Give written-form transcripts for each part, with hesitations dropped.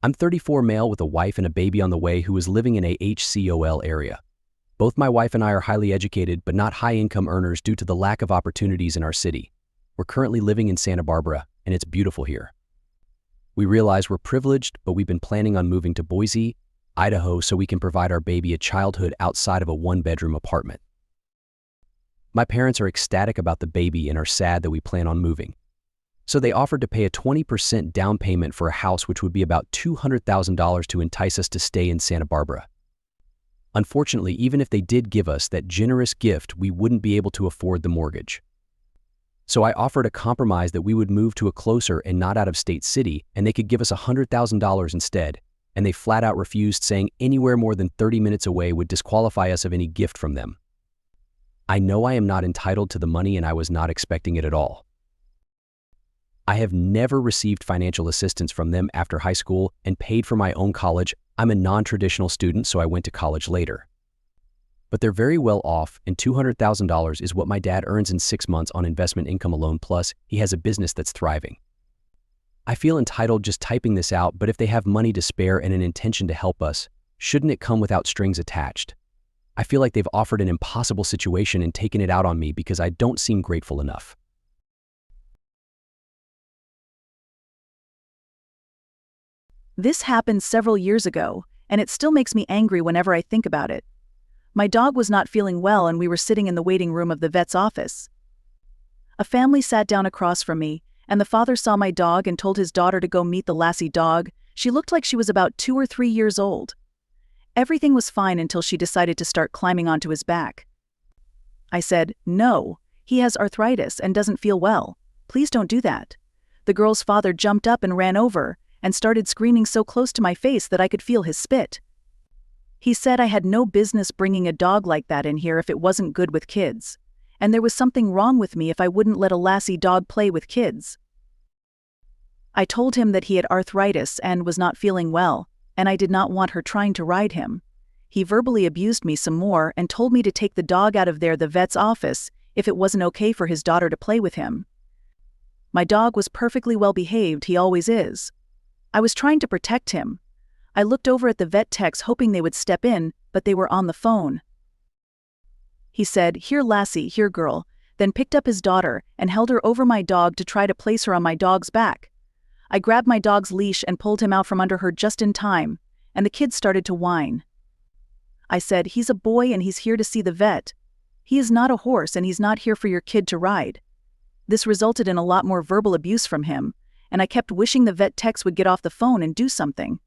I'm 34 male with a wife and a baby on the way who is living in a HCOL area. Both my wife and I are highly educated but not high-income earners due to the lack of opportunities in our city. We're currently living in Santa Barbara, and it's beautiful here. We realize we're privileged, but we've been planning on moving to Boise, Idaho so we can provide our baby a childhood outside of a one-bedroom apartment. My parents are ecstatic about the baby and are sad that we plan on moving. So they offered to pay a 20% down payment for a house which would be about $200,000 to entice us to stay in Santa Barbara. Unfortunately, even if they did give us that generous gift, we wouldn't be able to afford the mortgage. So I offered a compromise that we would move to a closer and not out-of-state city and they could give us $100,000 instead, and they flat out refused, saying anywhere more than 30 minutes away would disqualify us of any gift from them. I know I am not entitled to the money and I was not expecting it at all. I have never received financial assistance from them after high school and paid for my own college. I'm a non-traditional student, so I went to college later. But they're very well off, and $200,000 is what my dad earns in 6 months on investment income alone, plus he has a business that's thriving. I feel entitled just typing this out, but if they have money to spare and an intention to help us, shouldn't it come without strings attached? I feel like they've offered an impossible situation and taken it out on me because I don't seem grateful enough. This happened several years ago, and it still makes me angry whenever I think about it. My dog was not feeling well and we were sitting in the waiting room of the vet's office. A family sat down across from me, and the father saw my dog and told his daughter to go meet the lassie dog. She looked like she was about 2 or 3 years old. Everything was fine until she decided to start climbing onto his back. I said, "No, he has arthritis and doesn't feel well. Please don't do that." The girl's father jumped up and ran over and started screaming so close to my face that I could feel his spit. He said I had no business bringing a dog like that in here if it wasn't good with kids, and there was something wrong with me if I wouldn't let a lassie dog play with kids. I told him that he had arthritis and was not feeling well, and I did not want her trying to ride him. He verbally abused me some more and told me to take the dog out of the vet's office if it wasn't okay for his daughter to play with him. My dog was perfectly well behaved, he always is. I was trying to protect him. I looked over at the vet techs hoping they would step in, but they were on the phone. He said, "Here lassie, here girl," then picked up his daughter and held her over my dog to try to place her on my dog's back. I grabbed my dog's leash and pulled him out from under her just in time, and the kid started to whine. I said, "He's a boy and he's here to see the vet. He is not a horse and he's not here for your kid to ride." This resulted in a lot more verbal abuse from him, and I kept wishing the vet techs would get off the phone and do something.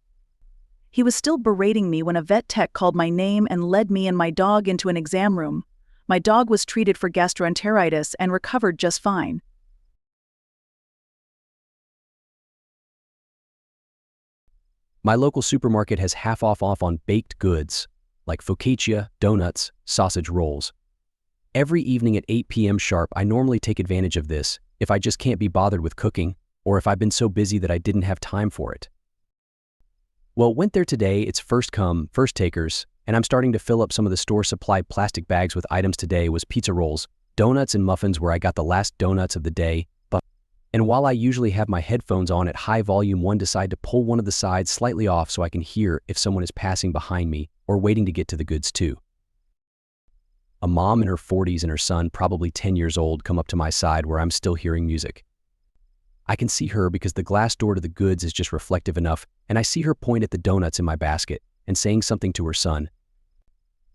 He was still berating me when a vet tech called my name and led me and my dog into an exam room. My dog was treated for gastroenteritis and recovered just fine. My local supermarket has half off on baked goods, like focaccia, donuts, sausage rolls. Every evening at 8 p.m. sharp, I normally take advantage of this if I just can't be bothered with cooking, or if I've been so busy that I didn't have time for it. Well, went there today, it's first come, first takers, and I'm starting to fill up some of the store-supplied plastic bags with items. Today was pizza rolls, donuts and muffins where I got the last donuts of the day, and while I usually have my headphones on at high volume, one decided to pull one of the sides slightly off so I can hear if someone is passing behind me or waiting to get to the goods too. A mom in her 40s and her son, probably 10 years old, come up to my side where I'm still hearing music. I can see her because the glass door to the goods is just reflective enough, and I see her point at the donuts in my basket and saying something to her son.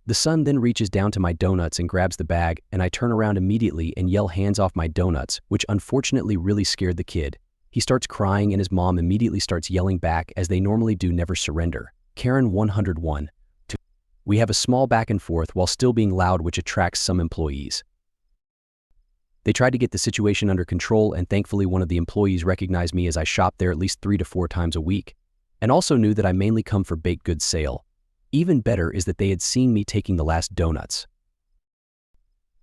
The son then reaches down to my donuts and grabs the bag, and I turn around immediately and yell, "Hands off my donuts," which unfortunately really scared the kid. He starts crying and his mom immediately starts yelling back as they normally do, "Never surrender. Karen 101. We have a small back and forth while still being loud, which attracts some employees. They tried to get the situation under control, and thankfully one of the employees recognized me as I shop there at least 3 to 4 times a week, and also knew that I mainly come for baked goods sale. Even better is that they had seen me taking the last donuts.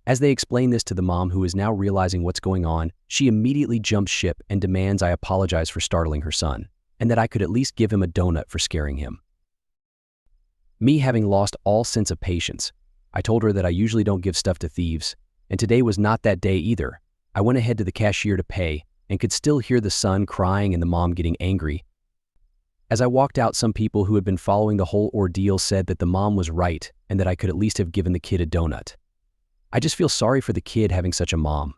As they explained this to the mom, who is now realizing what's going on, she immediately jumps ship and demands I apologize for startling her son, and that I could at least give him a donut for scaring him. Me having lost all sense of patience, I told her that I usually don't give stuff to thieves, and today was not that day either. I went ahead to the cashier to pay and could still hear the son crying and the mom getting angry. As I walked out, some people who had been following the whole ordeal said that the mom was right and that I could at least have given the kid a donut. I just feel sorry for the kid having such a mom.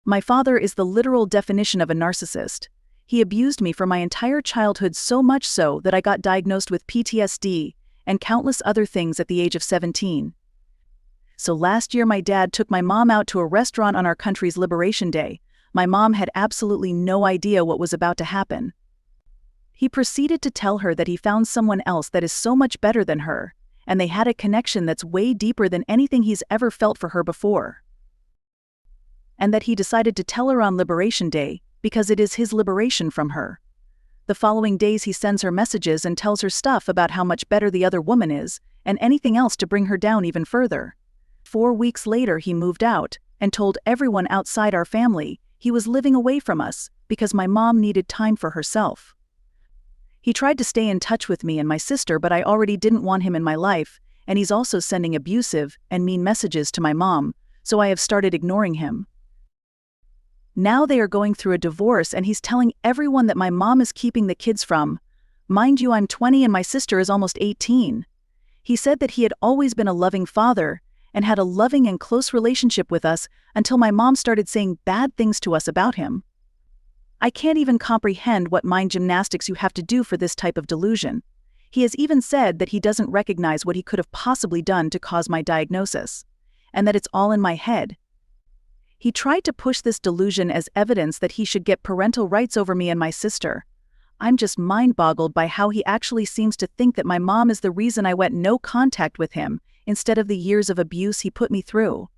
My father is the literal definition of a narcissist. He abused me for my entire childhood, so much so that I got diagnosed with PTSD and countless other things at the age of 17. So last year my dad took my mom out to a restaurant on our country's Liberation Day. My mom had absolutely no idea what was about to happen. He proceeded to tell her that he found someone else that is so much better than her, and they had a connection that's way deeper than anything he's ever felt for her before. And that he decided to tell her on Liberation Day because it is his liberation from her. The following days he sends her messages and tells her stuff about how much better the other woman is, and anything else to bring her down even further. 4 weeks later he moved out and told everyone outside our family he was living away from us because my mom needed time for herself. He tried to stay in touch with me and my sister, but I already didn't want him in my life, and he's also sending abusive and mean messages to my mom, so I have started ignoring him. Now they are going through a divorce and he's telling everyone that my mom is keeping the kids from. Mind you, I'm 20 and my sister is almost 18. He said that he had always been a loving father and had a loving and close relationship with us until my mom started saying bad things to us about him. I can't even comprehend what mind gymnastics you have to do for this type of delusion. He has even said that he doesn't recognize what he could have possibly done to cause my diagnosis, and that it's all in my head. He tried to push this delusion as evidence that he should get parental rights over me and my sister. I'm just mind-boggled by how he actually seems to think that my mom is the reason I went no contact with him, instead of the years of abuse he put me through.